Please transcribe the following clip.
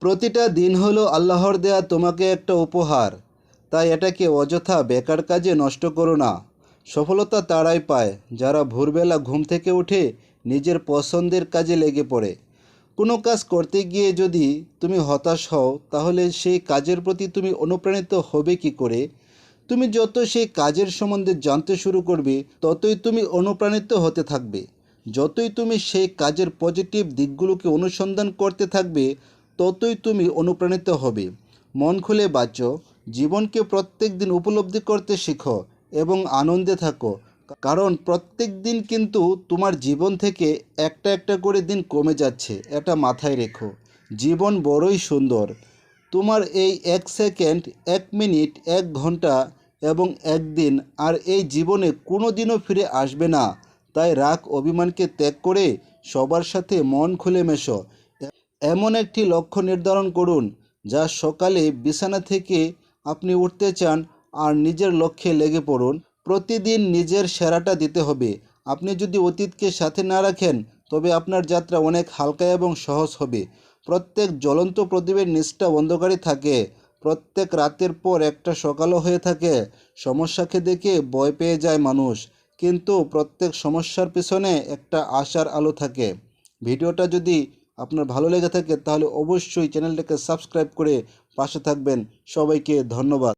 প্রতিটা দিন হলো আল্লাহর দেয়া তোমাকে একটা উপহার, তাই এটাকে অযথা বেকার কাজে নষ্ট করো না। সফলতা তারাই পায় যারা ভোরবেলা ঘুম থেকে উঠে নিজের পছন্দের কাজে লেগে পড়ে। কোনো কাজ করতে গিয়ে যদি তুমি হতাশ হও, তাহলে সেই কাজের প্রতি তুমি অনুপ্রাণিত হবে কি করে? তুমি যত সেই কাজের সম্বন্ধে জানতে শুরু করবে, ততই তুমি অনুপ্রাণিত হতে থাকবে। যতই তুমি সেই কাজের পজিটিভ দিকগুলোকে অনুসন্ধান করতে থাকবে, ততই তুমি অনুপ্রাণিত হবে। মন খুলে বাঁচো, জীবনকে প্রত্যেক দিন উপলব্ধি করতে শেখো এবং আনন্দে থাকো। কারণ প্রত্যেক দিন কিন্তু তোমার জীবন থেকে একটা একটা করে দিন কমে যাচ্ছে, এটা মাথায় রেখো। জীবন বড়ই সুন্দর। তোমার এই 1 সেকেন্ড, 1 মিনিট, 1 ঘন্টা এবং একদিন আর এই জীবনে কোনো দিনও ফিরে আসবে না। তাই রাগ অভিমানকে ত্যাগ করে সবার সাথে মন খুলে মেশো। এমন একটি লক্ষ্য নির্ধারণ করুন যা সকালে বিছানা থেকে আপনি উঠতে চান, আর নিজের লক্ষ্যে লেগে পড়ুন। প্রতিদিন নিজের সেরাটা দিতে হবে। আপনি যদি অতীতকে সাথে না রাখেন, তবে আপনার যাত্রা অনেক হালকা এবং সহজ হবে। প্রত্যেক জ্বলন্ত প্রদীপের নিচটা অন্ধকারই থাকে। প্রত্যেক রাতের পর একটা সকালও হয়ে থাকে। সমস্যাকে দেখে ভয় পেয়ে যায় মানুষ, কিন্তু প্রত্যেক সমস্যার পিছনে একটা আশার আলো থাকে। ভিডিওটা যদি আপনার ভালো লেগে থাকে, তাহলে অবশ্যই চ্যানেলটাকে সাবস্ক্রাইব করে পাশে থাকবেন। সবাইকে ধন্যবাদ।